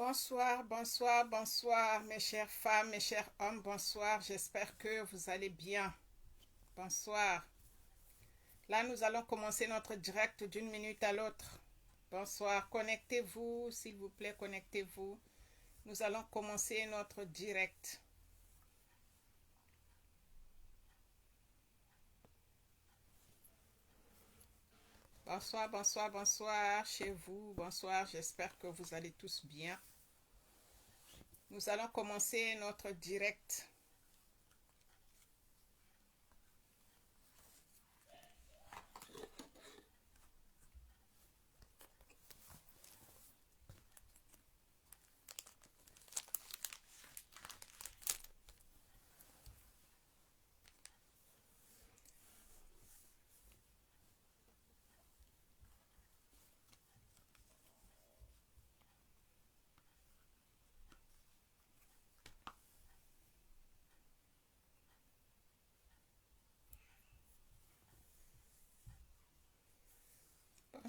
Bonsoir, bonsoir, bonsoir, mes chères femmes, mes chers hommes, bonsoir. J'espère que vous allez bien. Bonsoir. Là, nous allons commencer notre direct d'une minute à l'autre. Bonsoir, connectez-vous, s'il vous plaît, connectez-vous. Nous allons commencer notre direct. Bonsoir, bonsoir, bonsoir chez vous. Bonsoir, j'espère que vous allez tous bien. Nous allons commencer notre direct.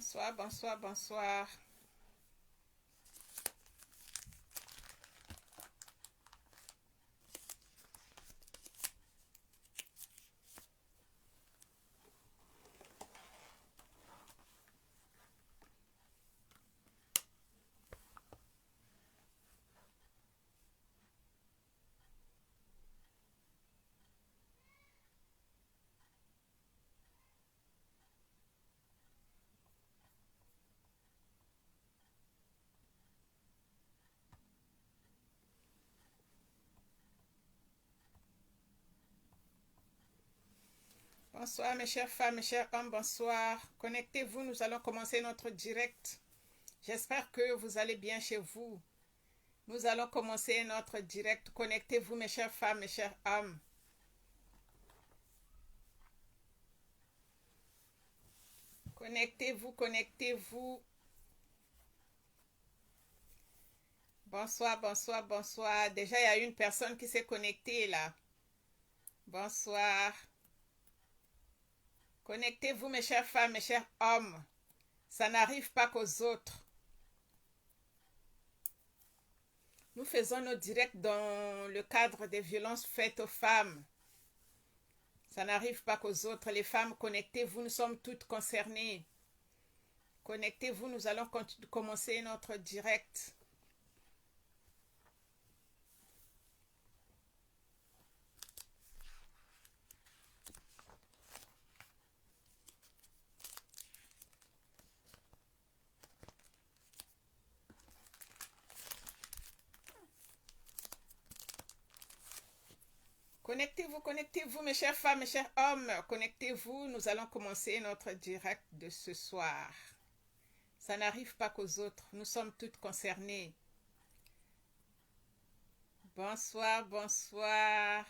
Bonsoir, bonsoir, bonsoir. Bonsoir mes chères femmes, mes chers hommes, bonsoir. Connectez-vous, nous allons commencer notre direct. J'espère que vous allez bien chez vous. Nous allons commencer notre direct. Connectez-vous mes chères femmes, mes chers hommes. Connectez-vous, connectez-vous. Bonsoir, bonsoir, bonsoir. Déjà, il y a une personne qui s'est connectée là. Bonsoir. Connectez-vous mes chères femmes, mes chers hommes. Ça n'arrive pas qu'aux autres. Nous faisons nos directs dans le cadre des violences faites aux femmes. Ça n'arrive pas qu'aux autres. Les femmes, connectez-vous, nous sommes toutes concernées. Connectez-vous, nous allons commencer notre direct. Connectez-vous, connectez-vous, mes chères femmes, mes chers hommes. Connectez-vous, nous allons commencer notre direct de ce soir. Ça n'arrive pas qu'aux autres, nous sommes toutes concernées. Bonsoir, bonsoir.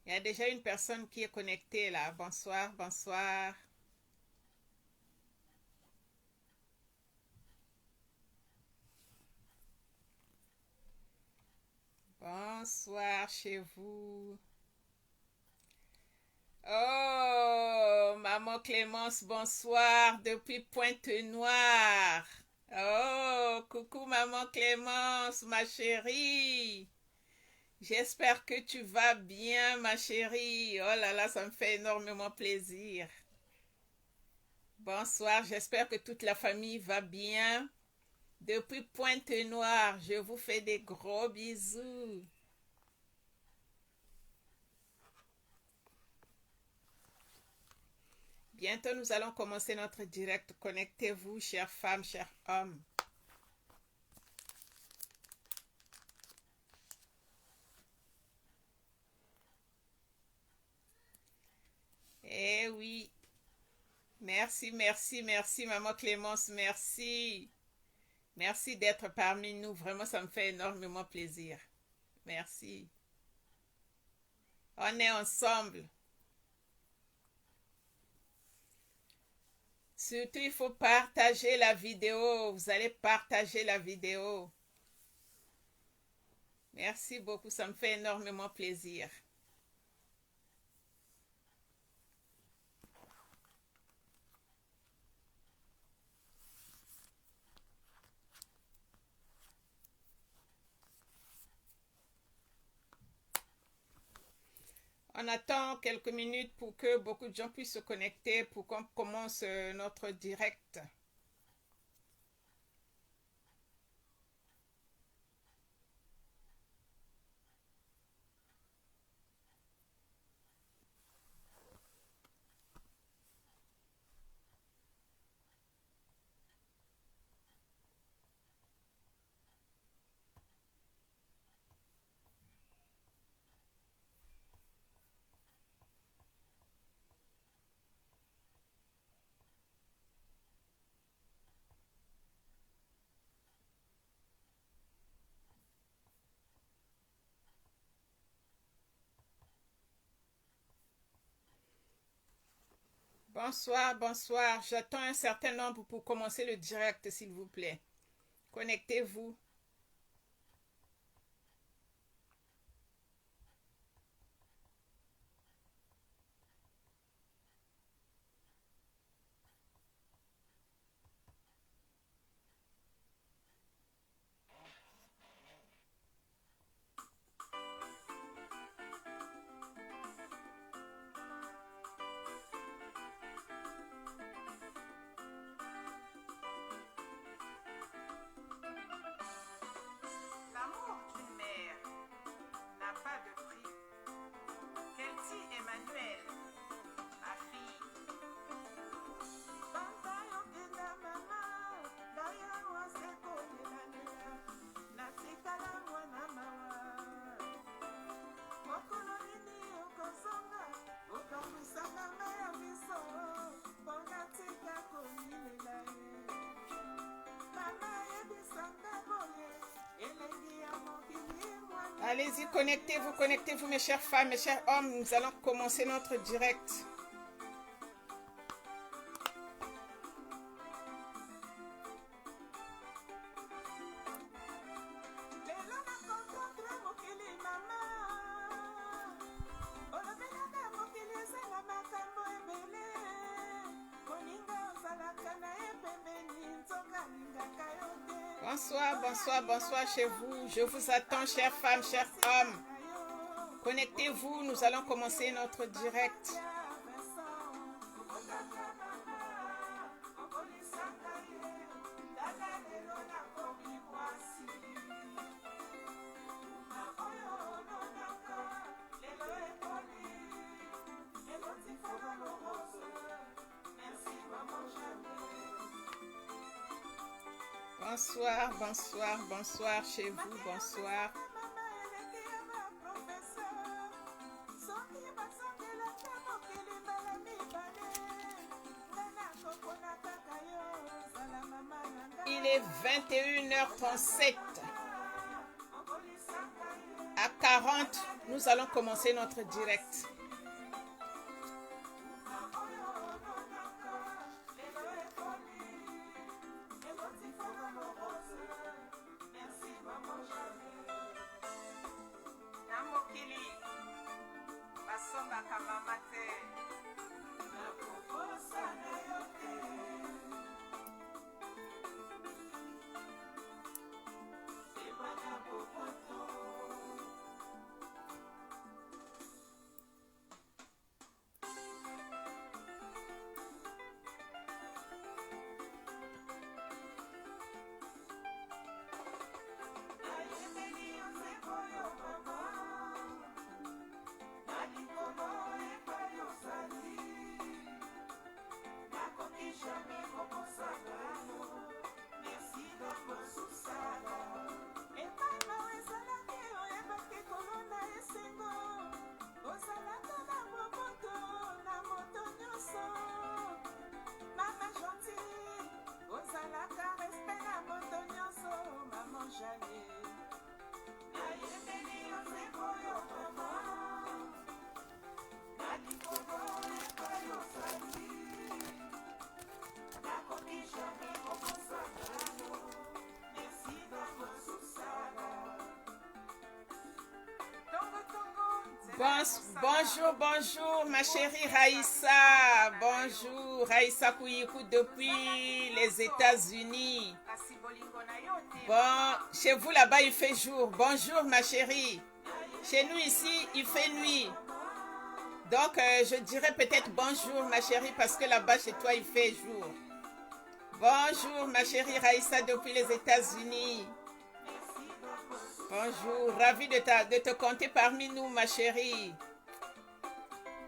Il y a déjà une personne qui est connectée là. Bonsoir, bonsoir. Bonsoir chez vous. Oh, maman Clémence, bonsoir depuis Pointe-Noire. Oh, coucou maman Clémence, ma chérie. J'espère que tu vas bien, ma chérie. Oh là là, ça me fait énormément plaisir. Bonsoir, j'espère que toute la famille va bien. Depuis Pointe-Noire, je vous fais des gros bisous. Bientôt, nous allons commencer notre direct. Connectez-vous, chères femmes, chers hommes. Eh oui. Merci, merci, merci, maman Clémence, merci. Merci d'être parmi nous. Vraiment, ça me fait énormément plaisir. Merci. On est ensemble. Surtout, il faut partager la vidéo. Vous allez partager la vidéo. Merci beaucoup, ça me fait énormément plaisir. On attend quelques minutes pour que beaucoup de gens puissent se connecter pour qu'on commence notre direct. Bonsoir, bonsoir. J'attends un certain nombre pour commencer le direct, s'il vous plaît. Connectez-vous. L'amour d'une mère n'a pas de prix. Kelty Emmanuel, ma fille. Allez-y, connectez-vous, mes chères femmes, mes chers hommes. Nous allons commencer notre direct. Bonsoir, bonsoir, bonsoir chez vous. Je vous attends, chères femmes, chers hommes. Connectez-vous, nous allons commencer notre direct. Bonsoir, bonsoir, bonsoir chez vous, bonsoir. Il est 21h37. À 40, nous allons commencer notre direct. Bonjour ma chérie Raïssa. Bonjour Raïssa Kouyikou depuis les États-Unis. Bon, chez vous là-bas il fait jour. Bonjour ma chérie. Chez nous ici il fait nuit. Donc, je dirais peut-être bonjour, ma chérie, parce que là-bas, chez toi, il fait jour. Bonjour, ma chérie Raïssa, depuis les États-Unis. Bonjour, ravi de te compter parmi nous, ma chérie.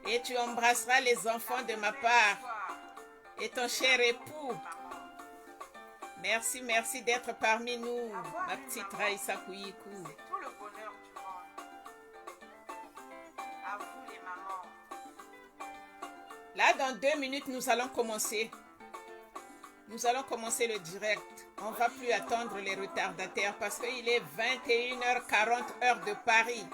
Et tu embrasseras les enfants de ma part et ton cher époux. Merci, merci d'être parmi nous, ma petite Raïssa Kouyikou. C'est tout le bonheur du monde. À vous les mamans. Là, dans 2 minutes, nous allons commencer. Nous allons commencer le direct. On ne va plus attendre les retardataires parce qu'il est 21h40 heure de Paris.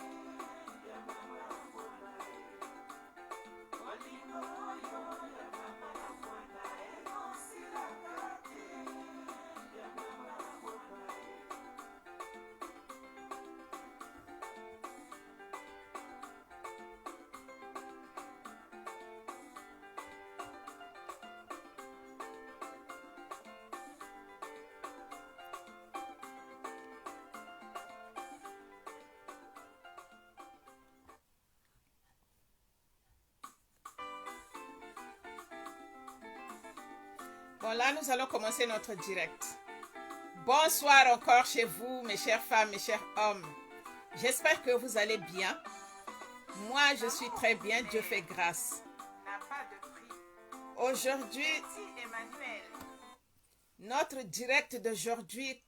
Bon, là, nous allons commencer notre direct. Bonsoir encore chez vous, mes chères femmes, mes chers hommes. J'espère que vous allez bien. Moi, je suis très bien, Dieu fait grâce. N'a pas de prix. Aujourd'hui, Petit Emmanuel. notre direct d'aujourd'hui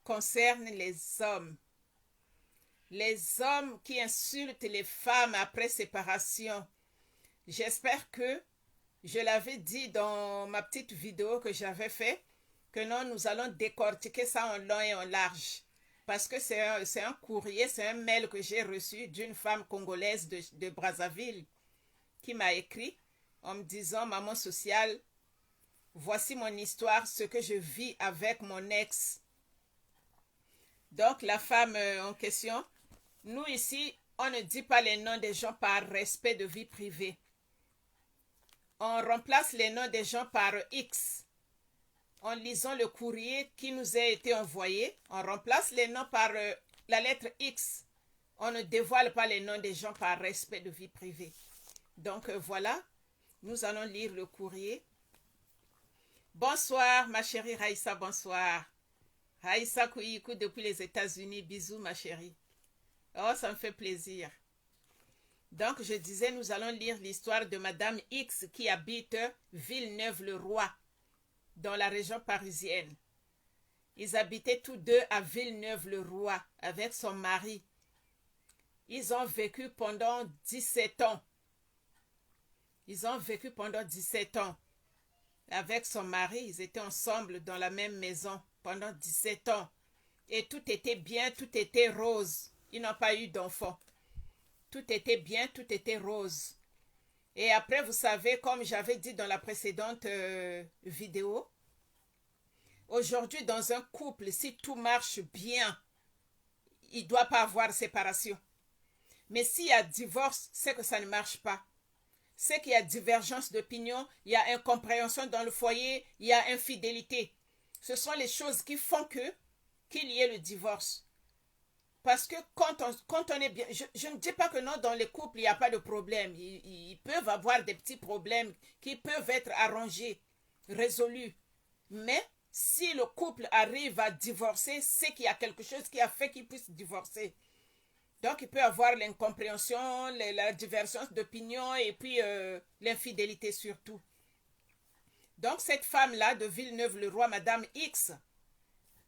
concerne les hommes. Les hommes qui insultent les femmes après séparation. J'espère que je l'avais dit dans ma petite vidéo que j'avais fait, que non, nous allons décortiquer ça en long et en large. Parce que c'est un courrier, c'est un mail que j'ai reçu d'une femme congolaise de Brazzaville qui m'a écrit en me disant « Maman sociale, voici mon histoire, ce que je vis avec mon ex. » Donc la femme en question, nous ici, on ne dit pas les noms des gens par respect de vie privée. On remplace les noms des gens par X. En lisant le courrier qui nous a été envoyé, on remplace les noms par la lettre X. On ne dévoile pas les noms des gens par respect de vie privée. Donc voilà, nous allons lire le courrier. Bonsoir, ma chérie Raïssa, bonsoir. Raïssa Kouyikou depuis les États-Unis, bisous ma chérie. Oh, ça me fait plaisir. Donc, je disais, nous allons lire l'histoire de Madame X qui habite Villeneuve-le-Roi, dans la région parisienne. Ils habitaient tous deux à Villeneuve-le-Roi avec son mari. Ils ont vécu pendant 17 ans. Ils ont vécu pendant 17 ans. Avec son mari, ils étaient ensemble dans la même maison pendant 17 ans. Et tout était bien, tout était rose. Ils n'ont pas eu d'enfants. Tout était bien, tout était rose. Et après, vous savez, comme j'avais dit dans la précédente vidéo, aujourd'hui, dans un couple, si tout marche bien, il ne doit pas avoir séparation. Mais s'il y a divorce, c'est que ça ne marche pas. C'est qu'il y a divergence d'opinion, il y a incompréhension dans le foyer, il y a infidélité. Ce sont les choses qui font qu'il y ait le divorce. Parce que quand on est bien, je ne dis pas que non, dans les couples, il n'y a pas de problème. Ils peuvent avoir des petits problèmes qui peuvent être arrangés, résolus. Mais si le couple arrive à divorcer, c'est qu'il y a quelque chose qui a fait qu'il puisse divorcer. Donc, il peut y avoir l'incompréhension, la divergence d'opinion et puis l'infidélité surtout. Donc, cette femme-là de Villeneuve-le-Roi, Madame X,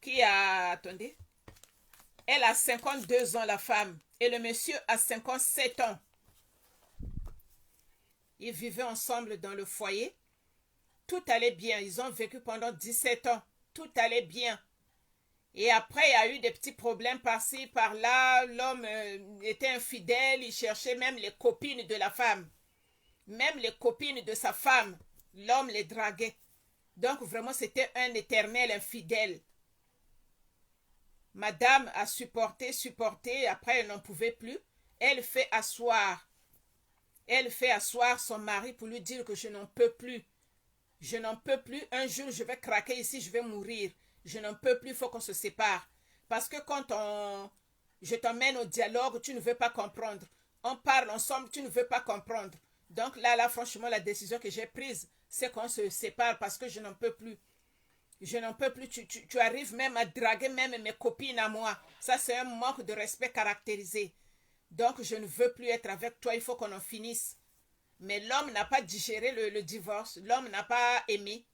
qui a... Attendez. Elle a 52 ans, la femme, et le monsieur a 57 ans. Ils vivaient ensemble dans le foyer. Tout allait bien. Ils ont vécu pendant 17 ans. Tout allait bien. Et après, il y a eu des petits problèmes par-ci, par-là. L'homme était infidèle. Il cherchait même les copines de la femme. Même les copines de sa femme. L'homme les draguait. Donc, vraiment, c'était un éternel infidèle. Madame a supporté, après elle n'en pouvait plus. Elle fait asseoir son mari pour lui dire que je n'en peux plus. Je n'en peux plus, un jour je vais craquer ici, je vais mourir. Je n'en peux plus, il faut qu'on se sépare. Parce que je t'emmène au dialogue, tu ne veux pas comprendre. On parle ensemble, tu ne veux pas comprendre. Donc là, franchement, la décision que j'ai prise, c'est qu'on se sépare parce que je n'en peux plus. Je n'en peux plus. Tu arrives même à draguer même mes copines à moi. Ça, c'est un manque de respect caractérisé. Donc, je ne veux plus être avec toi. Il faut qu'on en finisse. Mais l'homme n'a pas digéré le divorce. L'homme n'a pas aimé.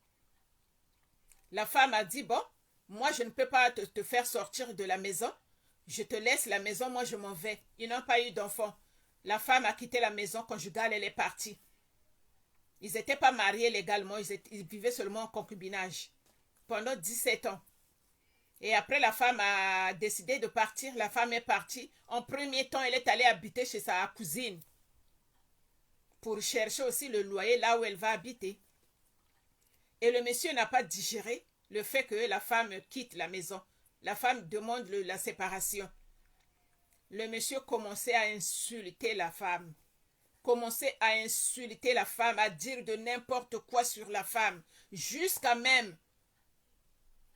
La femme a dit, bon, moi, je ne peux pas te faire sortir de la maison. Je te laisse la maison, moi, je m'en vais. Ils n'ont pas eu d'enfant. La femme a quitté la maison conjugale, elle est partie. Ils n'étaient pas mariés légalement, ils vivaient seulement en concubinage pendant 17 ans. Et après, la femme a décidé de partir. La femme est partie. En premier temps, elle est allée habiter chez sa cousine pour chercher aussi le loyer là où elle va habiter. Et le monsieur n'a pas digéré le fait que la femme quitte la maison. La femme demande la séparation. Le monsieur commençait à insulter la femme. Commençait à insulter la femme, à dire de n'importe quoi sur la femme. Jusqu'à même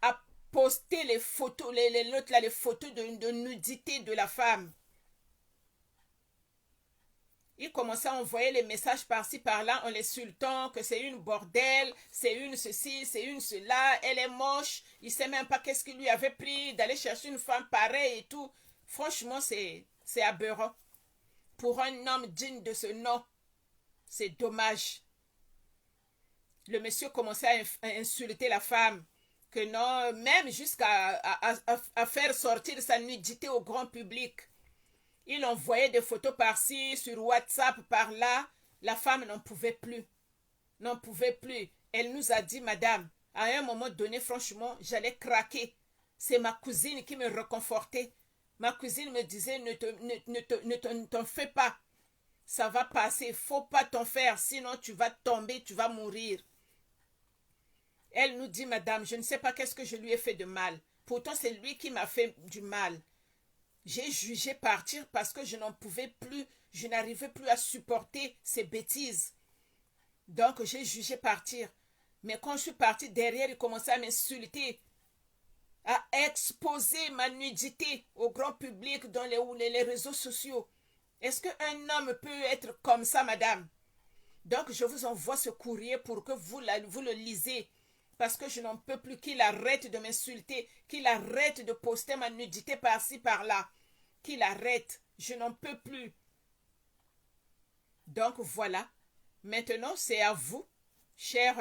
à poster les photos, les photos de nudité de la femme. Il commençait à envoyer les messages par-ci, par-là, en l'insultant que c'est une bordel, c'est une ceci, c'est une cela, elle est moche, il ne sait même pas qu'est-ce qu'il lui avait pris d'aller chercher une femme pareille et tout. Franchement, c'est aberrant. Pour un homme digne de ce nom, c'est dommage. Le monsieur commençait à insulter la femme, que non, même jusqu'à à faire sortir sa nudité au grand public. Il envoyait des photos par-ci, sur WhatsApp, par-là. La femme n'en pouvait plus. N'en pouvait plus. Elle nous a dit, madame, à un moment donné, franchement, j'allais craquer. C'est ma cousine qui me réconfortait. Ma cousine me disait, ne t'en fais pas. Ça va passer. Faut pas t'en faire, sinon tu vas tomber, tu vas mourir. Elle nous dit, madame, je ne sais pas qu'est-ce que je lui ai fait de mal. Pourtant, c'est lui qui m'a fait du mal. J'ai jugé partir parce que je n'en pouvais plus, je n'arrivais plus à supporter ces bêtises. Donc j'ai jugé partir. Mais quand je suis partie, derrière, il commençait à m'insulter, à exposer ma nudité au grand public dans les réseaux sociaux. Est-ce qu'un homme peut être comme ça, madame? Donc je vous envoie ce courrier pour que vous le lisez. Parce que je n'en peux plus, qu'il arrête de m'insulter, qu'il arrête de poster ma nudité par-ci, par-là. Qu'il arrête, je n'en peux plus. Donc voilà, maintenant c'est à vous, cher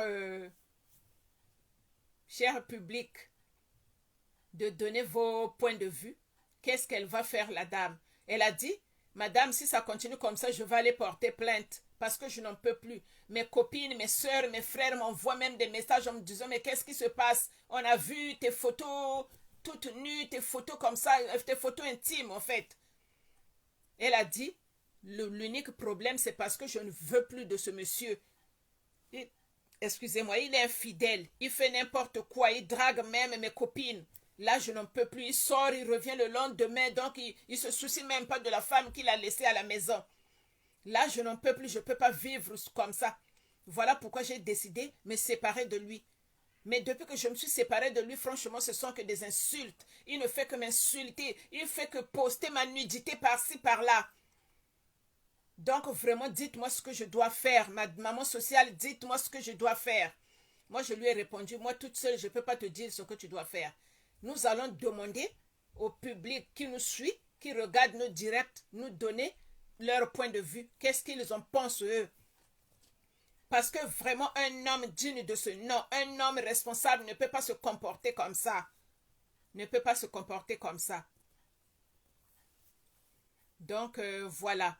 public, de donner vos points de vue. Qu'est-ce qu'elle va faire, la dame? Elle a dit, madame, si ça continue comme ça, je vais aller porter plainte parce que je n'en peux plus. Mes copines, mes soeurs, mes frères m'envoient même des messages en me disant, mais qu'est-ce qui se passe? On a vu tes photos toutes nues, tes photos comme ça, tes photos intimes en fait. Elle a dit, l'unique problème c'est parce que je ne veux plus de ce monsieur. Excusez-moi, il est infidèle, il fait n'importe quoi, il drague même mes copines. Là, je n'en peux plus, il sort, il revient le lendemain, donc il se soucie même pas de la femme qu'il a laissée à la maison. Là, je n'en peux plus, je ne peux pas vivre comme ça. Voilà pourquoi j'ai décidé de me séparer de lui. Mais depuis que je me suis séparée de lui, franchement, ce sont que des insultes. Il ne fait que m'insulter. Il fait que poster ma nudité par-ci, par-là. Donc, vraiment, dites-moi ce que je dois faire. Ma maman sociale, dites-moi ce que je dois faire. Moi, je lui ai répondu, moi, toute seule, je ne peux pas te dire ce que tu dois faire. Nous allons demander au public qui nous suit, qui regarde nos directs, nous donner leur point de vue. Qu'est-ce qu'ils en pensent, eux? Parce que vraiment, un homme digne de ce nom, un homme responsable ne peut pas se comporter comme ça. Ne peut pas se comporter comme ça. Donc, voilà.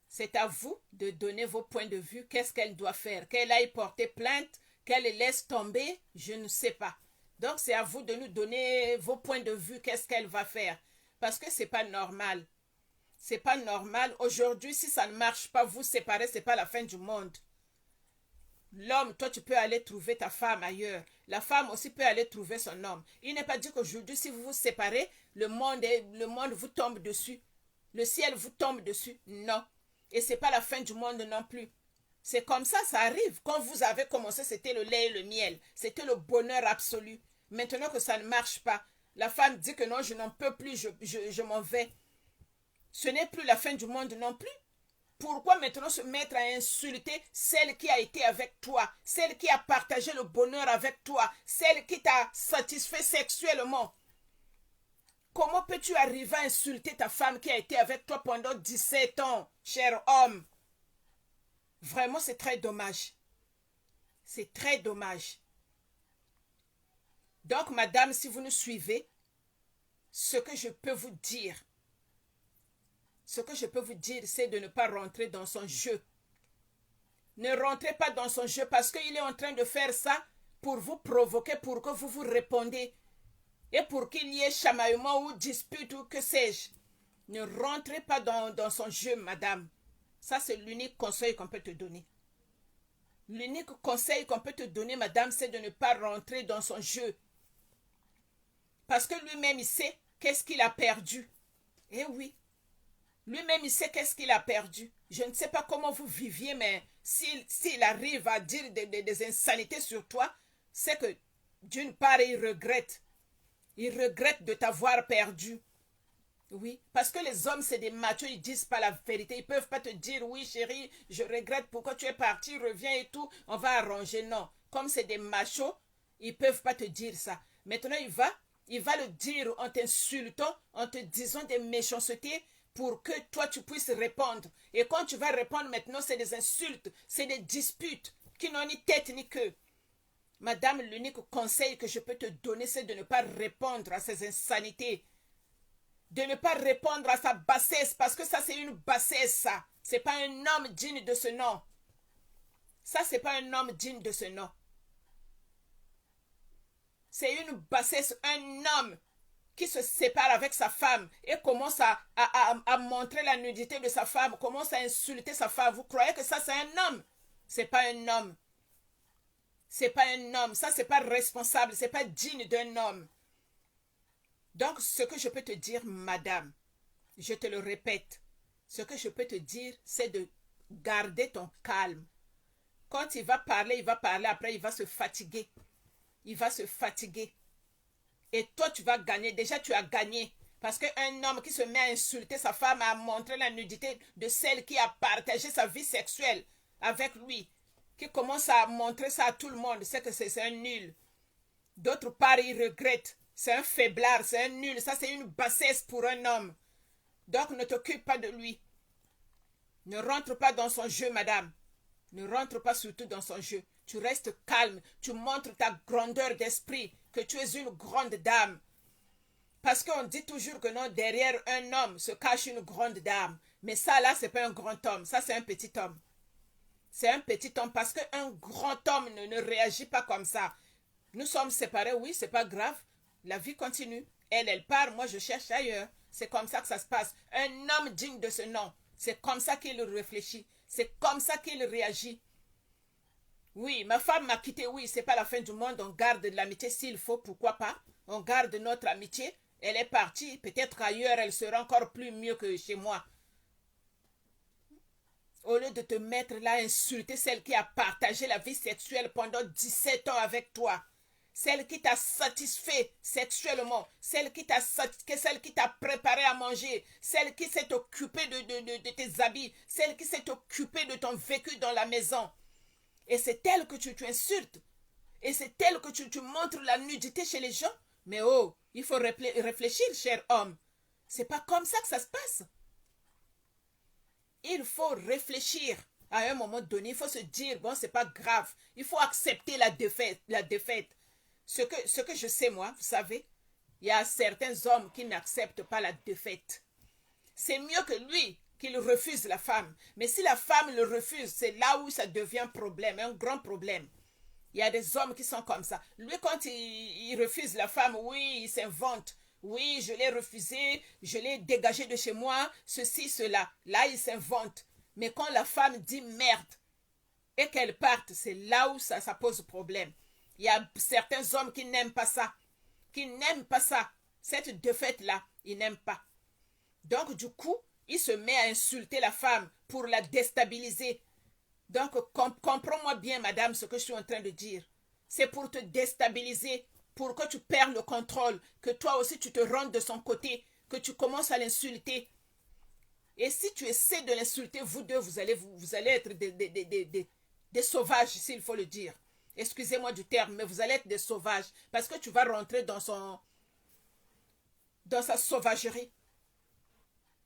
C'est à vous de donner vos points de vue. Qu'est-ce qu'elle doit faire? Qu'elle aille porter plainte? Qu'elle laisse tomber? Je ne sais pas. Donc, c'est à vous de nous donner vos points de vue. Qu'est-ce qu'elle va faire? Parce que c'est pas normal. C'est pas normal. Aujourd'hui, si ça ne marche pas, vous séparer, c'est pas la fin du monde. L'homme, toi, tu peux aller trouver ta femme ailleurs. La femme aussi peut aller trouver son homme. Il n'est pas dit qu'aujourd'hui, si vous vous séparez, le monde vous tombe dessus. Le ciel vous tombe dessus. Non. Et c'est pas la fin du monde non plus. C'est comme ça arrive. Quand vous avez commencé, c'était le lait et le miel. C'était le bonheur absolu. Maintenant que ça ne marche pas, la femme dit que non, je n'en peux plus, je m'en vais. Ce n'est plus la fin du monde non plus. Pourquoi maintenant se mettre à insulter celle qui a été avec toi, celle qui a partagé le bonheur avec toi, celle qui t'a satisfait sexuellement? Comment peux-tu arriver à insulter ta femme qui a été avec toi pendant 17 ans, cher homme? Vraiment, c'est très dommage. C'est très dommage. Donc, madame, si vous nous suivez, ce que je peux vous dire, c'est de ne pas rentrer dans son jeu. Ne rentrez pas dans son jeu parce qu'il est en train de faire ça pour vous provoquer, pour que vous vous répondez et pour qu'il y ait chamaillement ou dispute ou que sais-je. Ne rentrez pas dans son jeu, madame. Ça, c'est l'unique conseil qu'on peut te donner. L'unique conseil qu'on peut te donner, madame, c'est de ne pas rentrer dans son jeu. Parce que lui-même, il sait qu'est-ce qu'il a perdu. Eh oui. Lui-même, il sait qu'est-ce qu'il a perdu. Je ne sais pas comment vous viviez, mais s'il arrive à dire des insanités sur toi, c'est que d'une part, il regrette. Il regrette de t'avoir perdu. Oui, parce que les hommes, c'est des machos, ils disent pas la vérité. Ils peuvent pas te dire, oui chérie, je regrette pourquoi tu es parti, reviens et tout, on va arranger. Non, comme c'est des machos, ils peuvent pas te dire ça. Maintenant, il va le dire en t'insultant, en te disant des méchancetés pour que toi, tu puisses répondre. Et quand tu vas répondre maintenant, c'est des insultes, c'est des disputes qui n'ont ni tête ni queue. Madame, l'unique conseil que je peux te donner, c'est de ne pas répondre à ces insanités. De ne pas répondre à sa bassesse, parce que ça, c'est une bassesse, ça. C'est pas un homme digne de ce nom. Ça, c'est pas un homme digne de ce nom. C'est une bassesse, un homme qui se sépare avec sa femme et commence à montrer la nudité de sa femme, commence à insulter sa femme. Vous croyez que ça, c'est un homme? C'est pas un homme. C'est pas un homme. Ça, c'est pas responsable. C'est pas digne d'un homme. Donc, ce que je peux te dire, madame, je te le répète, ce que je peux te dire, c'est de garder ton calme. Quand il va parler, après il va se fatiguer. Il va se fatiguer. Et toi, tu vas gagner. Déjà, tu as gagné. Parce qu'un homme qui se met à insulter sa femme, à montrer la nudité de celle qui a partagé sa vie sexuelle avec lui, qui commence à montrer ça à tout le monde, c'est que c'est un nul. D'autre part, il regrette. C'est un faiblard, c'est un nul. Ça, c'est une bassesse pour un homme. Donc, ne t'occupe pas de lui. Ne rentre pas dans son jeu, madame. Ne rentre pas surtout dans son jeu. Tu restes calme. Tu montres ta grandeur d'esprit, que tu es une grande dame. Parce qu'on dit toujours que non, derrière un homme se cache une grande dame. Mais ça, là, c'est pas un grand homme. Ça, c'est un petit homme. C'est un petit homme parce qu'un grand homme ne réagit pas comme ça. Nous sommes séparés, oui, c'est pas grave. La vie continue. Elle part, moi je cherche ailleurs. C'est comme ça que ça se passe. Un homme digne de ce nom, c'est comme ça qu'il réfléchit. C'est comme ça qu'il réagit. Oui, ma femme m'a quitté, oui, c'est pas la fin du monde. On garde de l'amitié s'il faut, pourquoi pas. On garde notre amitié. Elle est partie, peut-être ailleurs, elle sera encore plus mieux que chez moi. Au lieu de te mettre là à insulter celle qui a partagé la vie sexuelle pendant 17 ans avec toi. Celle qui t'a satisfait sexuellement, celle qui t'a préparé à manger, celle qui s'est occupée de tes habits, celle qui s'est occupée de ton vécu dans la maison. Et c'est elle que tu insultes. Et c'est elle que tu montres la nudité chez les gens. Mais oh, il faut réfléchir, cher homme. C'est pas comme ça que ça se passe. Il faut réfléchir. À un moment donné, il faut se dire, bon, c'est pas grave. Il faut accepter la défaite. Ce que je sais, moi, vous savez, il y a certains hommes qui n'acceptent pas la défaite. C'est mieux que lui qu'il refuse la femme. Mais si la femme le refuse, c'est là où ça devient un problème, un grand problème. Il y a des hommes qui sont comme ça. Lui, quand il refuse la femme, oui, il s'invente. Oui, je l'ai refusé, je l'ai dégagé de chez moi, ceci, cela. Là, il s'invente. Mais quand la femme dit merde et qu'elle parte, c'est là où ça pose problème. Il y a certains hommes qui n'aiment pas ça. Qui n'aiment pas ça. Cette défaite-là, ils n'aiment pas. Donc, du coup, il se met à insulter la femme pour la déstabiliser. Donc, comprends-moi bien, madame, ce que je suis en train de dire. C'est pour te déstabiliser, pour que tu perds le contrôle, que toi aussi tu te rendes de son côté, que tu commences à l'insulter. Et si tu essaies de l'insulter, vous deux, vous allez être des sauvages, s'il faut le dire. Excusez-moi du terme, mais vous allez être des sauvages. Parce que tu vas rentrer dans sa sauvagerie.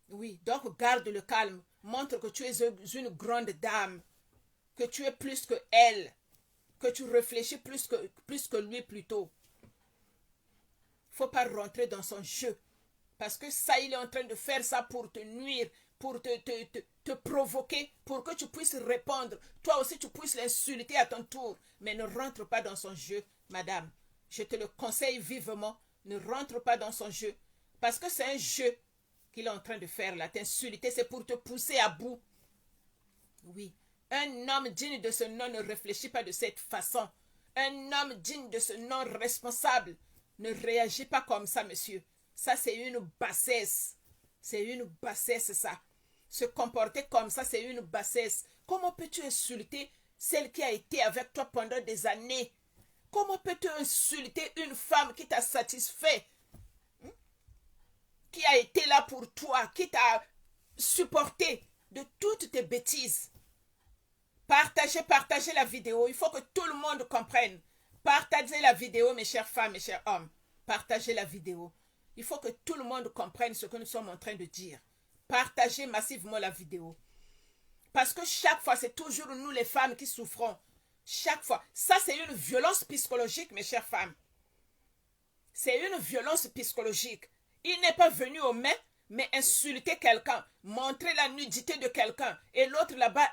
Oui, donc garde le calme. Montre que tu es une grande dame. Que tu es plus que elle. Que tu réfléchis plus que lui plutôt. Faut pas rentrer dans son jeu. Parce que ça, il est en train de faire ça pour te nuire, pour te provoquer, pour que tu puisses répondre. Toi aussi, tu puisses l'insulter à ton tour. Mais ne rentre pas dans son jeu, madame. Je te le conseille vivement. Ne rentre pas dans son jeu. Parce que c'est un jeu qu'il est en train de faire là. T'insulter, c'est pour te pousser à bout. Oui. Un homme digne de ce nom ne réfléchit pas de cette façon. Un homme digne de ce nom responsable ne réagit pas comme ça, monsieur. Ça, c'est une bassesse. C'est une bassesse, ça. Se comporter comme ça, c'est une bassesse. Comment peux-tu insulter celle qui a été avec toi pendant des années? Comment peux-tu insulter une femme qui t'a satisfait? Qui a été là pour toi? Qui t'a supporté de toutes tes bêtises? Partagez la vidéo. Il faut que tout le monde comprenne. Partagez la vidéo, mes chères femmes, mes chers hommes. Partagez la vidéo. Il faut que tout le monde comprenne ce que nous sommes en train de dire. Partagez massivement la vidéo. Parce que chaque fois, c'est toujours nous les femmes qui souffrons. Chaque fois. Ça, c'est une violence psychologique, mes chères femmes. C'est une violence psychologique. Il n'est pas venu aux mains, mais insulter quelqu'un, montrer la nudité de quelqu'un. Et l'autre là-bas,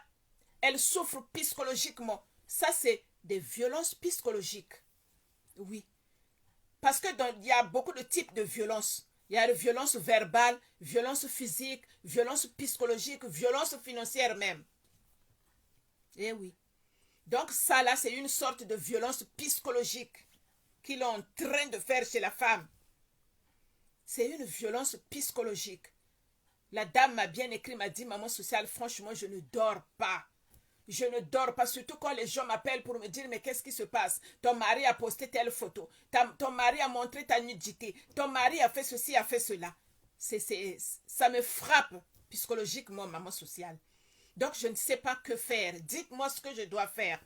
elle souffre psychologiquement. Ça, c'est des violences psychologiques. Oui. Parce que il y a beaucoup de types de violences. Il y a la violence verbale, violence physique, violence psychologique, violence financière même. Eh oui. Donc ça là, c'est une sorte de violence psychologique qu'il est en train de faire chez la femme. C'est une violence psychologique. La dame m'a bien écrit, m'a dit, maman sociale, franchement, je ne dors pas. Je ne dors pas, surtout quand les gens m'appellent pour me dire, mais qu'est-ce qui se passe? Ton mari a posté telle photo. Ton mari a montré ta nudité. Ton mari a fait ceci, a fait cela. Ça me frappe psychologiquement, maman sociale. Donc, je ne sais pas que faire. Dites-moi ce que je dois faire.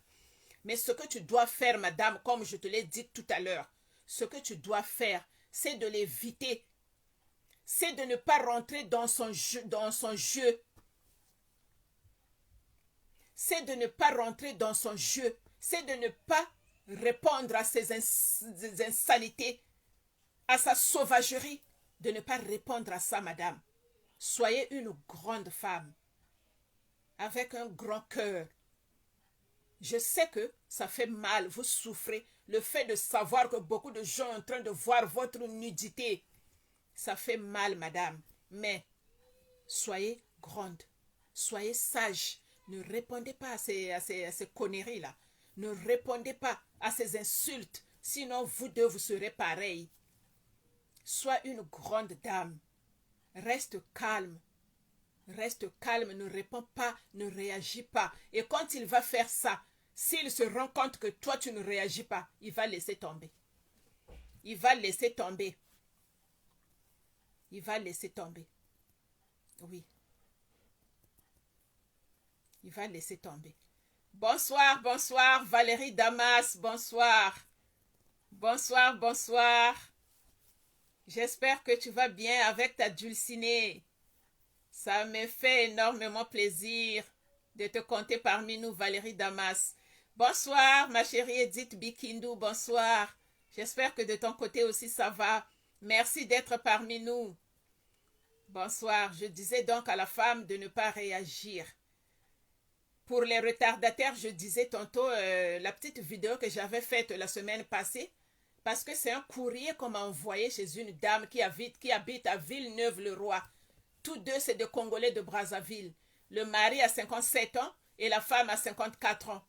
Mais ce que tu dois faire, madame, comme je te l'ai dit tout à l'heure, ce que tu dois faire, c'est de l'éviter. C'est de ne pas rentrer dans son jeu. C'est de ne pas rentrer dans son jeu. C'est de ne pas répondre à ses insanités, à sa sauvagerie. De ne pas répondre à ça, madame. Soyez une grande femme, avec un grand cœur. Je sais que ça fait mal, vous souffrez. Le fait de savoir que beaucoup de gens sont en train de voir votre nudité, ça fait mal, madame. Mais soyez grande, soyez sage. Ne répondez pas à ces conneries-là. Ne répondez pas à ces insultes. Sinon, vous deux, vous serez pareils. Sois une grande dame. Reste calme. Reste calme, ne réponds pas, ne réagis pas. Et quand il va faire ça, s'il se rend compte que toi, tu ne réagis pas, il va laisser tomber. Il va laisser tomber. Il va laisser tomber. Oui. Il va laisser tomber. Bonsoir, bonsoir, Valérie Damas, bonsoir. Bonsoir, bonsoir. J'espère que tu vas bien avec ta dulcinée. Ça me fait énormément plaisir de te compter parmi nous, Valérie Damas. Bonsoir, ma chérie Edith Bikindou, bonsoir. J'espère que de ton côté aussi ça va. Merci d'être parmi nous. Bonsoir. Je disais donc à la femme de ne pas réagir. Pour les retardataires, je disais tantôt la petite vidéo que j'avais faite la semaine passée, parce que c'est un courrier qu'on m'a envoyé chez une dame qui habite à Villeneuve-le-Roi. Tous deux, c'est des Congolais de Brazzaville. Le mari a 57 ans et la femme a 54 ans.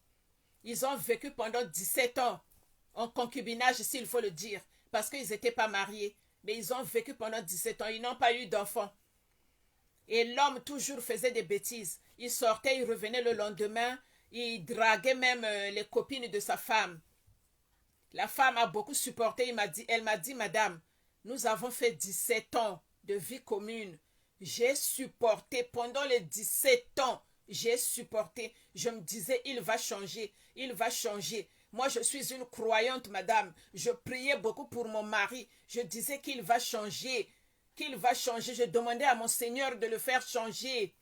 Ils ont vécu pendant 17 ans en concubinage, s'il faut le dire, parce qu'ils n'étaient pas mariés. Mais ils ont vécu pendant 17 ans. Ils n'ont pas eu d'enfants. Et l'homme toujours faisait des bêtises. Il sortait, il revenait le lendemain. Il draguait même les copines de sa femme. La femme a beaucoup supporté. Elle m'a dit, madame, nous avons fait 17 ans de vie commune. J'ai supporté pendant les 17 ans. J'ai supporté. Je me disais, il va changer. Il va changer. Moi, je suis une croyante, madame. Je priais beaucoup pour mon mari. Je disais qu'il va changer. Qu'il va changer. Je demandais à mon Seigneur de le faire changer.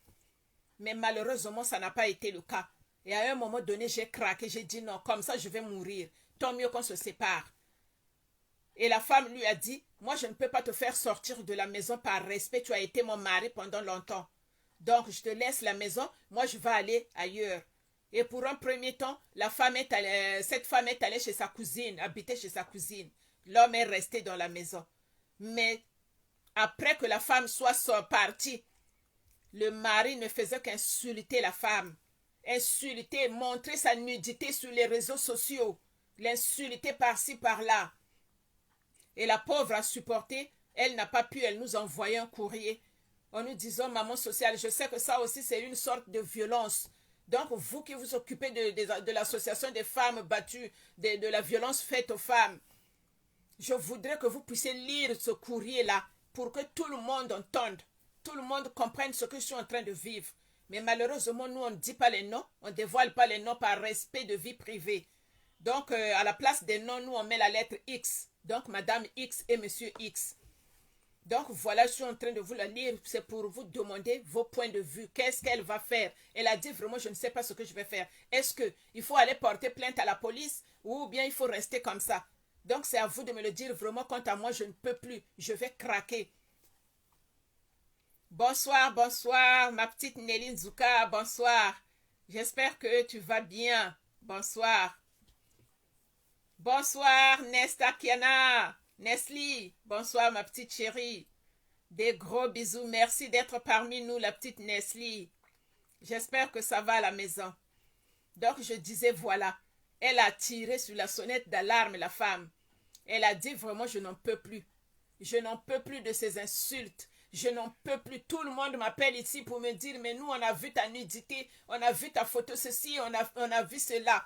Mais malheureusement, ça n'a pas été le cas. Et à un moment donné, j'ai craqué. J'ai dit non, comme ça, je vais mourir. Tant mieux qu'on se sépare. Et la femme lui a dit, moi, je ne peux pas te faire sortir de la maison par respect. Tu as été mon mari pendant longtemps. Donc, je te laisse la maison. Moi, je vais aller ailleurs. Et pour un premier temps, cette femme est allée chez sa cousine, habiter chez sa cousine. L'homme est resté dans la maison. Mais après que la femme soit partie, le mari ne faisait qu'insulter la femme. Insulter, montrer sa nudité sur les réseaux sociaux. L'insulter par-ci, par-là. Et la pauvre a supporté. Elle n'a pas pu, elle nous envoyait un courrier en nous disant, maman sociale, je sais que ça aussi c'est une sorte de violence. Donc vous qui vous occupez de l'association des femmes battues, de la violence faite aux femmes, je voudrais que vous puissiez lire ce courrier-là pour que tout le monde entende, tout le monde comprenne ce que je suis en train de vivre. Mais malheureusement, nous, on ne dit pas les noms, on ne dévoile pas les noms par respect de vie privée. Donc, à la place des noms, nous, on met la lettre X. Donc, Madame X et Monsieur X. Donc, voilà, je suis en train de vous la lire. C'est pour vous demander vos points de vue. Qu'est-ce qu'elle va faire? Elle a dit vraiment, je ne sais pas ce que je vais faire. Est-ce qu'il faut aller porter plainte à la police ou bien il faut rester comme ça? Donc, c'est à vous de me le dire. Vraiment, quant à moi, je ne peux plus. Je vais craquer. Bonsoir, bonsoir, ma petite Nelly Nzuka. Bonsoir. J'espère que tu vas bien. Bonsoir. Bonsoir, Nesta Kiana. Nestlé, bonsoir ma petite chérie. Des gros bisous. Merci d'être parmi nous, la petite Nestlé. J'espère que ça va à la maison. Donc je disais voilà. Elle a tiré sur la sonnette d'alarme, la femme. Elle a dit vraiment je n'en peux plus. Je n'en peux plus de ces insultes. Je n'en peux plus. Tout le monde m'appelle ici pour me dire mais nous on a vu ta nudité, on a vu ta photo ceci, on a vu cela.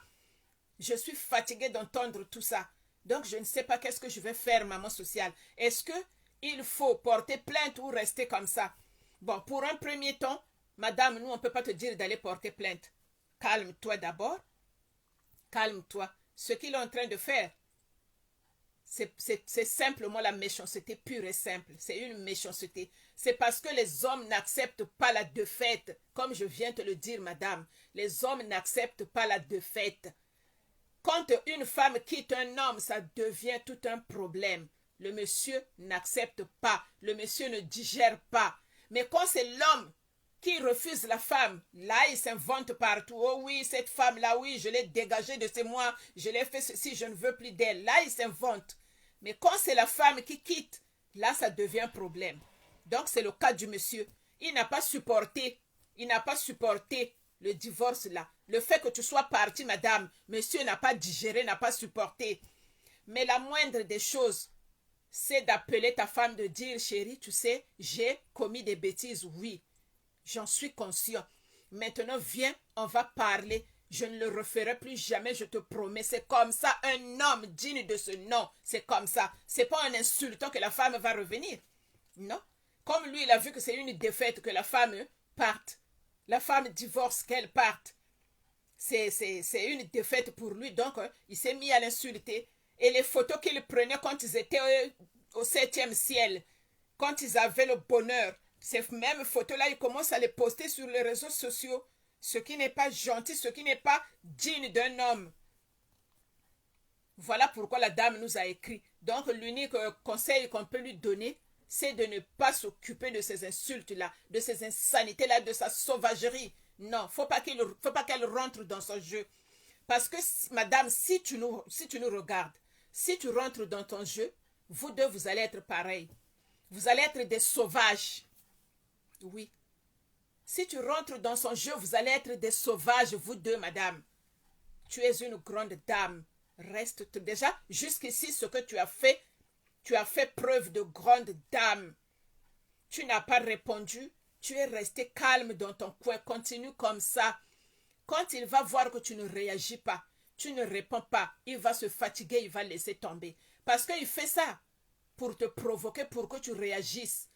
Je suis fatiguée d'entendre tout ça. Donc, je ne sais pas qu'est-ce que je vais faire, maman sociale. Est-ce qu'il faut porter plainte ou rester comme ça? Bon, pour un premier temps, madame, nous, on ne peut pas te dire d'aller porter plainte. Calme-toi d'abord. Calme-toi. Ce qu'il est en train de faire, c'est simplement la méchanceté pure et simple. C'est une méchanceté. C'est parce que les hommes n'acceptent pas la défaite. Comme je viens te le dire, madame, les hommes n'acceptent pas la défaite. Quand une femme quitte un homme, ça devient tout un problème. Le monsieur n'accepte pas. Le monsieur ne digère pas. Mais quand c'est l'homme qui refuse la femme, là, il s'invente partout. Oh oui, cette femme-là, oui, je l'ai dégagée de chez moi. Je l'ai fait ceci, je ne veux plus d'elle. Là, il s'invente. Mais quand c'est la femme qui quitte, là, ça devient un problème. Donc, c'est le cas du monsieur. Il n'a pas supporté. Il n'a pas supporté le divorce là. Le fait que tu sois partie, madame, monsieur n'a pas digéré, n'a pas supporté. Mais la moindre des choses, c'est d'appeler ta femme, de dire, chérie, tu sais, j'ai commis des bêtises, oui. J'en suis conscient. Maintenant, viens, on va parler. Je ne le referai plus jamais, je te promets. C'est comme ça, un homme digne de ce nom. C'est comme ça. C'est pas en insultant que la femme va revenir. Non. Comme lui, il a vu que c'est une défaite que la femme parte. La femme divorce, qu'elle parte. C'est une défaite pour lui. Donc, il s'est mis à l'insulter. Et les photos qu'il prenait quand ils étaient au 7e ciel, quand ils avaient le bonheur, ces mêmes photos-là, il commence à les poster sur les réseaux sociaux. Ce qui n'est pas gentil, ce qui n'est pas digne d'un homme. Voilà pourquoi la dame nous a écrit. Donc, l'unique conseil qu'on peut lui donner, c'est de ne pas s'occuper de ces insultes-là, de ces insanités-là, de sa sauvagerie. Non, faut pas qu'elle rentre dans son jeu. Parce que, madame, si tu nous regardes, si tu rentres dans ton jeu, vous deux, vous allez être pareils. Vous allez être des sauvages. Oui. Si tu rentres dans son jeu, vous allez être des sauvages, vous deux, madame. Tu es une grande dame. Reste déjà, jusqu'ici, ce que tu as fait preuve de grande dame. Tu n'as pas répondu. Tu es resté calme dans ton coin. Continue comme ça. Quand il va voir que tu ne réagis pas, tu ne réponds pas, il va se fatiguer, il va laisser tomber. Parce qu'il fait ça pour te provoquer, pour que tu réagisses.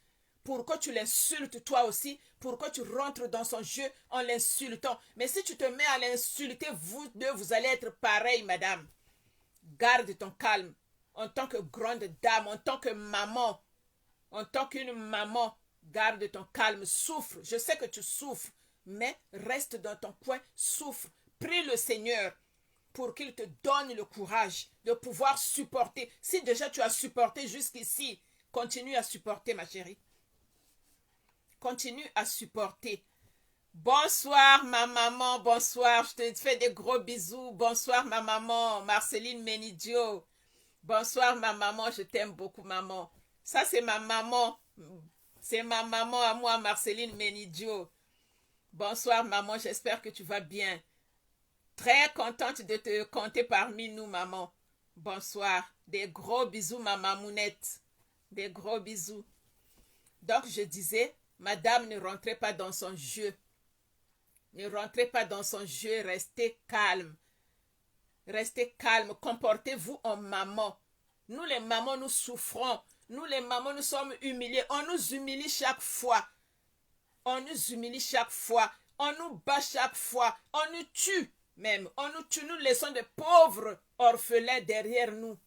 pour que tu l'insultes toi aussi, pour que tu rentres dans son jeu en l'insultant. Mais si tu te mets à l'insulter, vous deux, vous allez être pareils, madame. Garde ton calme. En tant que grande dame, en tant que maman, en tant qu'une maman, garde ton calme, souffre. Je sais que tu souffres, mais reste dans ton coin, souffre. Prie le Seigneur pour qu'il te donne le courage de pouvoir supporter. Si déjà tu as supporté jusqu'ici, continue à supporter, ma chérie. Continue à supporter. Bonsoir, ma maman. Bonsoir. Je te fais des gros bisous. Bonsoir, ma maman. Marceline Menidio. Bonsoir, ma maman. Je t'aime beaucoup, maman. Ça, c'est ma maman. C'est ma maman à moi, Marceline Menidio. Bonsoir, maman. J'espère que tu vas bien. Très contente de te compter parmi nous, maman. Bonsoir. Des gros bisous, ma mamounette. Des gros bisous. Donc, je disais, madame, ne rentrez pas dans son jeu. Ne rentrez pas dans son jeu. Restez calme. Restez calme. Comportez-vous en maman. Nous, les mamans, nous souffrons. Nous, les mamans, nous sommes humiliés. On nous humilie chaque fois. On nous humilie chaque fois. On nous bat chaque fois. On nous tue même. On nous tue. Nous laissons des pauvres orphelins derrière nous.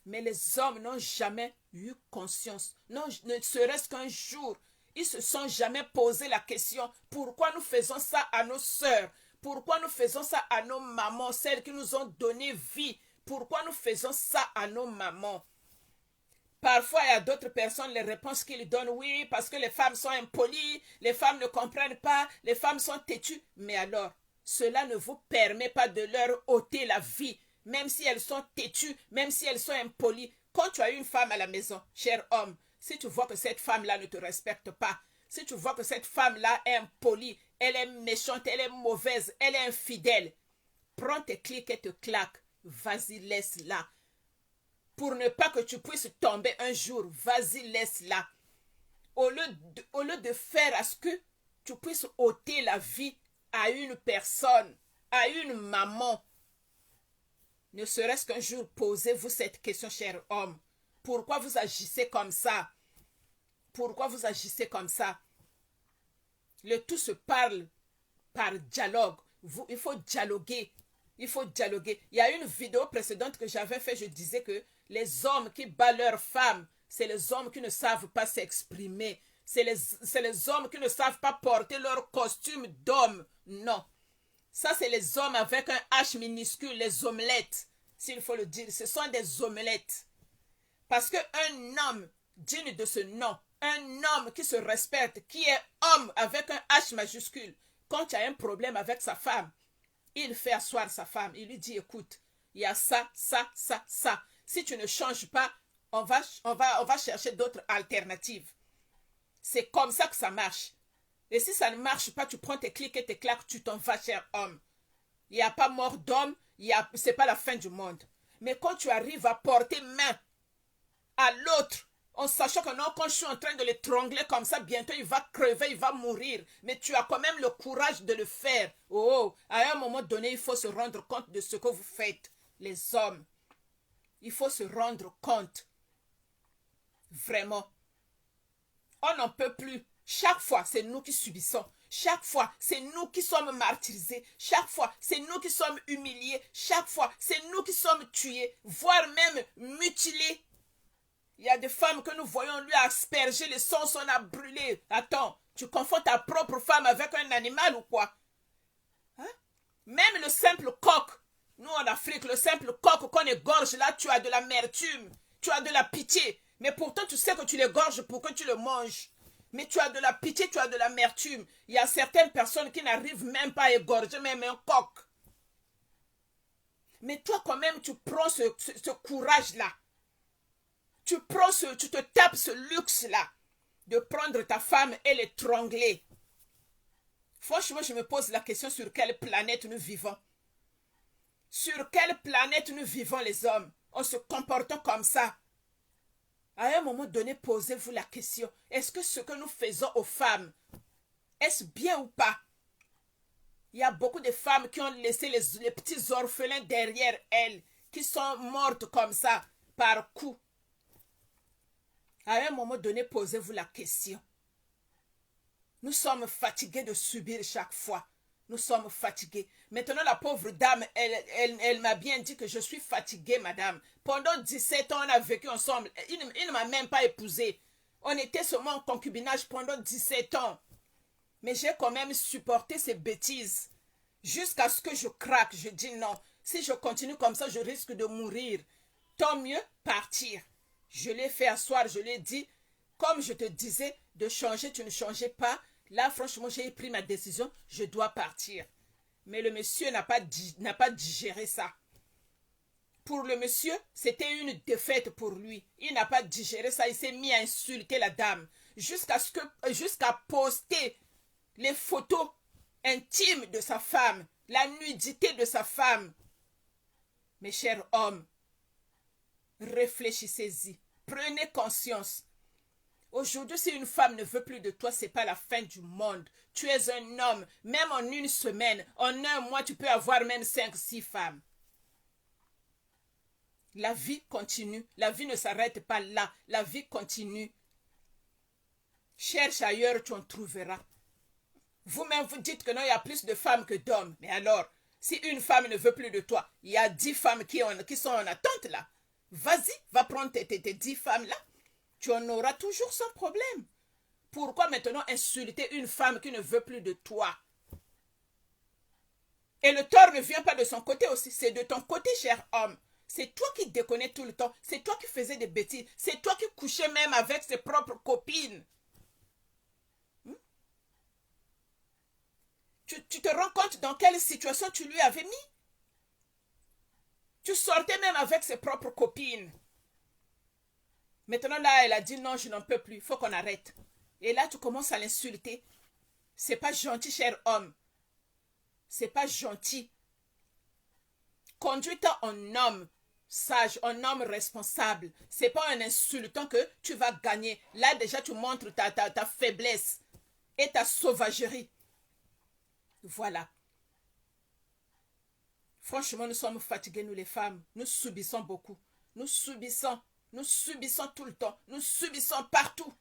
Mais les hommes n'ont jamais eu conscience. Non, ne serait-ce qu'un jour. Ils se sont jamais posé la question. Pourquoi nous faisons ça à nos sœurs? Pourquoi nous faisons ça à nos mamans, celles qui nous ont donné vie? Pourquoi nous faisons ça à nos mamans? Parfois, il y a d'autres personnes, les réponses qu'ils donnent, oui, parce que les femmes sont impolies, les femmes ne comprennent pas, les femmes sont têtues. Mais alors, cela ne vous permet pas de leur ôter la vie, même si elles sont têtues, même si elles sont impolies. Quand tu as une femme à la maison, cher homme, si tu vois que cette femme-là ne te respecte pas, si tu vois que cette femme-là est impolie, elle est méchante, elle est mauvaise, elle est infidèle, prends tes clics et te claques, vas-y, laisse-la. Pour ne pas que tu puisses tomber un jour, vas-y, laisse-la. Au lieu de faire à ce que tu puisses ôter la vie à une personne, à une maman, ne serait-ce qu'un jour, posez-vous cette question, cher homme. Pourquoi vous agissez comme ça? Pourquoi vous agissez comme ça? Le tout se parle par dialogue. Il faut dialoguer. Il faut dialoguer. Il y a une vidéo précédente que j'avais fait, je disais que les hommes qui battent leurs femmes, c'est les hommes qui ne savent pas s'exprimer. C'est les hommes qui ne savent pas porter leur costume d'homme. Non. Ça, c'est les hommes avec un H minuscule, les omelettes, s'il faut le dire. Ce sont des omelettes. Parce qu'un homme digne de ce nom, un homme qui se respecte, qui est homme avec un H majuscule, quand il y a un problème avec sa femme, il fait asseoir sa femme. Il lui dit, écoute, il y a ça, ça, ça, ça. Si tu ne changes pas, on va chercher d'autres alternatives. C'est comme ça que ça marche. Et si ça ne marche pas, tu prends tes clics et tes claques, tu t'en vas, cher homme. Il n'y a pas mort d'homme, ce n'est pas la fin du monde. Mais quand tu arrives à porter main à l'autre, en sachant que non, quand je suis en train de l'étrangler comme ça, bientôt il va crever, il va mourir. Mais tu as quand même le courage de le faire. Oh, à un moment donné, il faut se rendre compte de ce que vous faites, les hommes. Il faut se rendre compte. Vraiment. On n'en peut plus. Chaque fois, c'est nous qui subissons. Chaque fois, c'est nous qui sommes martyrisés. Chaque fois, c'est nous qui sommes humiliés. Chaque fois, c'est nous qui sommes tués, voire même mutilés. Il y a des femmes que nous voyons lui asperger le sang, on a brûlé. Attends, tu confonds ta propre femme avec un animal ou quoi? Hein? Même le simple coq, nous en Afrique, le simple coq qu'on égorge là, tu as de l'amertume, tu as de la pitié. Mais pourtant, tu sais que tu l'égorges pour que tu le manges. Mais tu as de la pitié, tu as de l'amertume. Il y a certaines personnes qui n'arrivent même pas à égorger même un coq. Mais toi, quand même, tu prends ce courage-là. Tu te tapes ce luxe-là de prendre ta femme et l'étrangler. Franchement, je me pose la question sur quelle planète nous vivons. Sur quelle planète nous vivons les hommes en se comportant comme ça? À un moment donné, posez-vous la question. Est-ce que ce que nous faisons aux femmes, est-ce bien ou pas? Il y a beaucoup de femmes qui ont laissé les petits orphelins derrière elles, qui sont mortes comme ça, par coup. À un moment donné, posez-vous la question. Nous sommes fatigués de subir chaque fois. Nous sommes fatigués. Maintenant, la pauvre dame, elle m'a bien dit que je suis fatiguée, madame. Pendant 17 ans, on a vécu ensemble. Il ne m'a même pas épousée. On était seulement en concubinage pendant 17 ans. Mais j'ai quand même supporté ces bêtises. Jusqu'à ce que je craque. Je dis non. Si je continue comme ça, je risque de mourir. Tant mieux partir. Je l'ai fait asseoir. Je l'ai dit, comme je te disais, de changer, tu ne changeais pas. Là, franchement, j'ai pris ma décision. Je dois partir. Mais le monsieur n'a pas digéré ça. Pour le monsieur, c'était une défaite pour lui. Il n'a pas digéré ça. Il s'est mis à insulter la dame. Jusqu'à poster les photos intimes de sa femme. La nudité de sa femme. Mes chers hommes, réfléchissez-y. Prenez conscience. Aujourd'hui, si une femme ne veut plus de toi, ce n'est pas la fin du monde. Tu es un homme. Même en une semaine, en un mois, tu peux avoir même 5, 6 femmes. La vie continue. La vie ne s'arrête pas là. La vie continue. Cherche ailleurs, tu en trouveras. Vous-même, vous dites que non, il y a plus de femmes que d'hommes. Mais alors, si une femme ne veut plus de toi, il y a 10 femmes qui sont en attente là. Vas-y, va prendre tes 10 femmes là. Tu en auras toujours sans problème. Pourquoi maintenant insulter une femme qui ne veut plus de toi? Et le tort ne vient pas de son côté aussi, c'est de ton côté, cher homme. C'est toi qui déconnais tout le temps, c'est toi qui faisais des bêtises, c'est toi qui couchais même avec ses propres copines. Tu te rends compte dans quelle situation tu lui avais mis? Tu sortais même avec ses propres copines. Maintenant là, elle a dit non, je n'en peux plus, il faut qu'on arrête. Et là, tu commences à l'insulter. C'est pas gentil, cher homme. C'est pas gentil. Conduis-toi en homme sage, en homme responsable. C'est pas un insultant que tu vas gagner. Là, déjà, tu montres ta faiblesse et ta sauvagerie. Voilà. Franchement, nous sommes fatigués, nous les femmes. Nous subissons beaucoup. Nous subissons tout le temps. Nous subissons partout.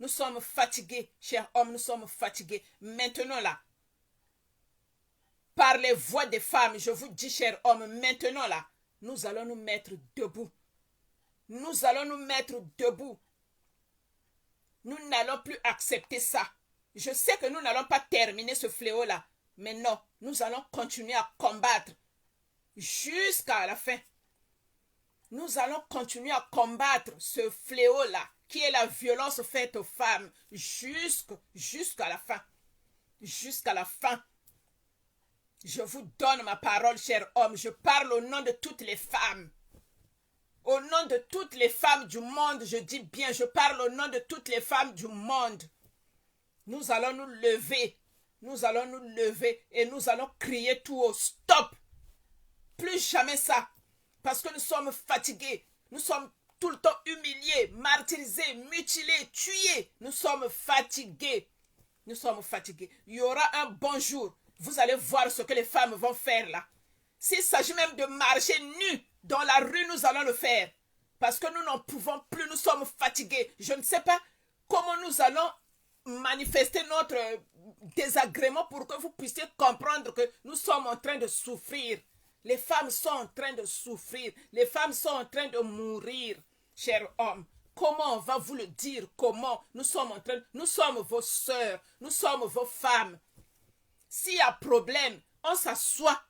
Nous sommes fatigués, chers hommes, nous sommes fatigués. Maintenant là, par les voix des femmes, je vous dis, chers hommes, maintenant là, nous allons nous mettre debout. Nous allons nous mettre debout. Nous n'allons plus accepter ça. Je sais que nous n'allons pas terminer ce fléau-là. Mais non, nous allons continuer à combattre jusqu'à la fin. Nous allons continuer à combattre ce fléau-là, qui est la violence faite aux femmes, jusqu'à la fin. Jusqu'à la fin. Je vous donne ma parole, chers hommes. Je parle au nom de toutes les femmes. Au nom de toutes les femmes du monde, je dis bien, je parle au nom de toutes les femmes du monde. Nous allons nous lever. Nous allons nous lever et nous allons crier tout haut. Stop! Plus jamais ça. Parce que nous sommes fatigués. Nous sommes tout le temps humiliés, martyrisés, mutilés, tués. Nous sommes fatigués. Nous sommes fatigués. Il y aura un bon jour. Vous allez voir ce que les femmes vont faire là. S'il s'agit même de marcher nus dans la rue, nous allons le faire. Parce que nous n'en pouvons plus. Nous sommes fatigués. Je ne sais pas comment nous allons manifester notre désagrément pour que vous puissiez comprendre que nous sommes en train de souffrir. Les femmes sont en train de souffrir. Les femmes sont en train de mourir, chers hommes. Comment on va vous le dire? Comment? Nous sommes vos sœurs. Nous sommes vos femmes. S'il y a problème, on s'assoit.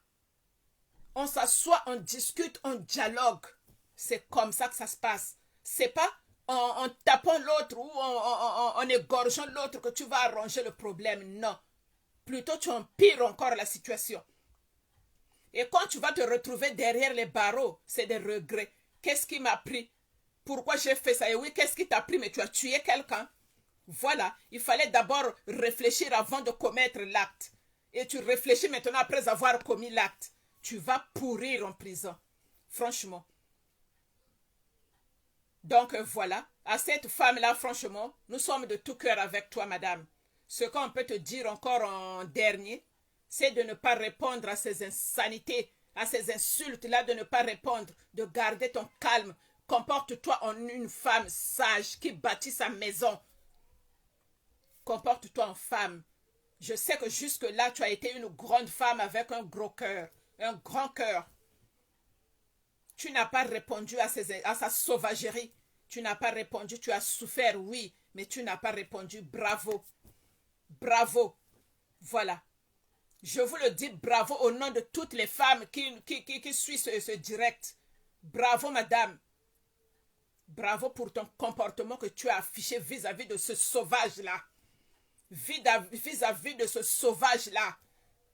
On s'assoit, on discute, on dialogue. C'est comme ça que ça se passe. C'est pas en tapant l'autre ou en égorgeant l'autre que tu vas arranger le problème. Non. Plutôt, tu empires encore la situation. Et quand tu vas te retrouver derrière les barreaux, c'est des regrets. Qu'est-ce qui m'a pris? Pourquoi j'ai fait ça? Et oui, qu'est-ce qui t'a pris? Mais tu as tué quelqu'un. Voilà. Il fallait d'abord réfléchir avant de commettre l'acte. Et tu réfléchis maintenant après avoir commis l'acte. Tu vas pourrir en prison. Franchement. Donc voilà. À cette femme-là, franchement, nous sommes de tout cœur avec toi, madame. Ce qu'on peut te dire encore en dernier, c'est de ne pas répondre à ces insanités, à ces insultes-là, de ne pas répondre, de garder ton calme. Comporte-toi en une femme sage qui bâtit sa maison. Comporte-toi en femme. Je sais que jusque-là, tu as été une grande femme avec un gros cœur, un grand cœur. Tu n'as pas répondu à sa sauvagerie. Tu n'as pas répondu, tu as souffert, oui, mais tu n'as pas répondu. Bravo. Bravo. Voilà. Je vous le dis, bravo au nom de toutes les femmes qui suivent ce direct. Bravo, madame. Bravo pour ton comportement que tu as affiché vis-à-vis de ce sauvage-là. Vis-à-vis de ce sauvage-là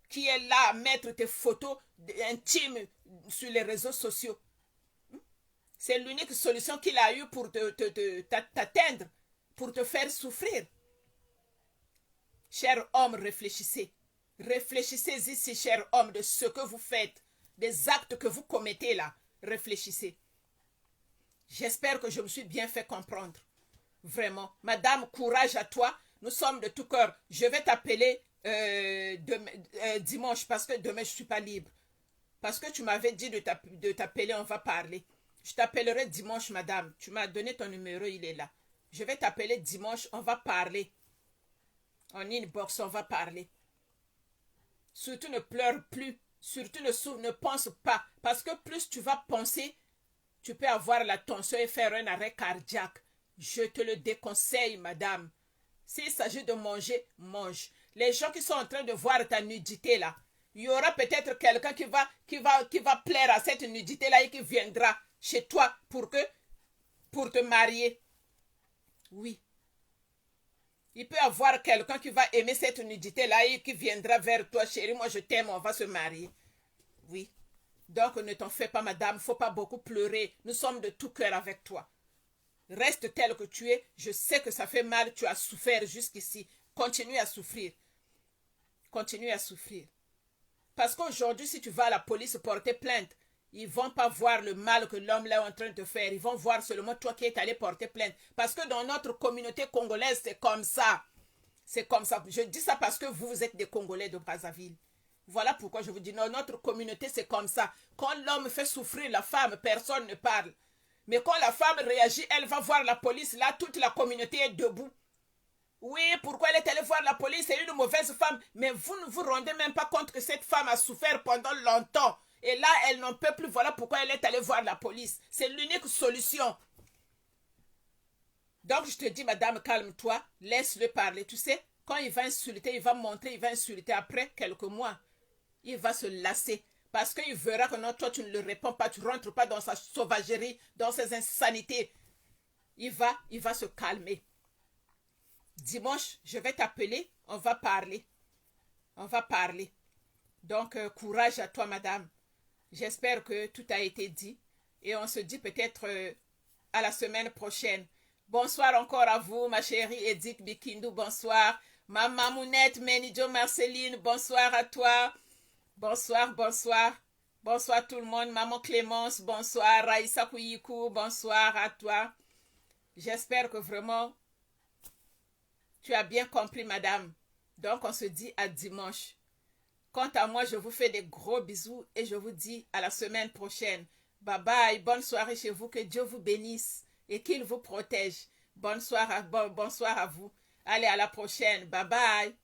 qui est là à mettre tes photos intimes sur les réseaux sociaux. C'est l'unique solution qu'il a eue pour t'atteindre, pour te faire souffrir. Cher homme, réfléchissez. Réfléchissez ici, cher homme, de ce que vous faites, des actes que vous commettez là. Réfléchissez. J'espère que je me suis bien fait comprendre. Vraiment. Madame, courage à toi. Nous sommes de tout cœur. Je vais t'appeler dimanche parce que demain, je ne suis pas libre. Parce que tu m'avais dit de t'appeler, on va parler. Je t'appellerai dimanche, madame. Tu m'as donné ton numéro, il est là. Je vais t'appeler dimanche, on va parler. En inbox, on va parler. Surtout ne pleure plus. Surtout ne pense pas. Parce que plus tu vas penser, tu peux avoir la tension et faire un arrêt cardiaque. Je te le déconseille, madame. S'il s'agit de manger, mange. Les gens qui sont en train de voir ta nudité là, il y aura peut-être quelqu'un qui va plaire à cette nudité là et qui viendra chez toi pour te marier. Oui. Il peut y avoir quelqu'un qui va aimer cette nudité là et qui viendra vers toi, chérie, moi je t'aime, on va se marier. Oui. Donc ne t'en fais pas, madame, il ne faut pas beaucoup pleurer. Nous sommes de tout cœur avec toi. Reste tel que tu es. Je sais que ça fait mal, tu as souffert jusqu'ici. Continue à souffrir. Continue à souffrir. Parce qu'aujourd'hui, si tu vas à la police porter plainte, ils ne vont pas voir le mal que l'homme là est en train de te faire. Ils vont voir seulement toi qui es allé porter plainte. Parce que dans notre communauté congolaise, c'est comme ça. C'est comme ça. Je dis ça parce que vous êtes des Congolais de Brazzaville. Voilà pourquoi je vous dis, non, notre communauté, c'est comme ça. Quand l'homme fait souffrir la femme, personne ne parle. Mais quand la femme réagit, elle va voir la police. Là, toute la communauté est debout. Oui, pourquoi elle est allée voir la police? C'est une mauvaise femme. Mais vous ne vous rendez même pas compte que cette femme a souffert pendant longtemps. Et là, elle n'en peut plus. Voilà pourquoi elle est allée voir la police. C'est l'unique solution. Donc, je te dis, madame, calme-toi. Laisse-le parler. Tu sais, quand il va insulter, il va monter, il va insulter. Après quelques mois, il va se lasser. Parce qu'il verra que non, toi, tu ne le réponds pas. Tu ne rentres pas dans sa sauvagerie, dans ses insanités. Il va se calmer. Dimanche, je vais t'appeler. On va parler. On va parler. Donc, courage à toi, madame. J'espère que tout a été dit. Et on se dit peut-être à la semaine prochaine. Bonsoir encore à vous, ma chérie Edith Bikindu. Bonsoir. Maman Mounette, Menijo Marceline. Bonsoir à toi. Bonsoir, bonsoir. Bonsoir tout le monde. Maman Clémence, bonsoir. Raïssa Kouyikou, bonsoir à toi. J'espère que vraiment, tu as bien compris, madame. Donc, on se dit à dimanche. Quant à moi, je vous fais des gros bisous et je vous dis à la semaine prochaine. Bye bye. Bonne soirée chez vous. Que Dieu vous bénisse et qu'il vous protège. Bonsoir à vous. Allez, à la prochaine. Bye bye.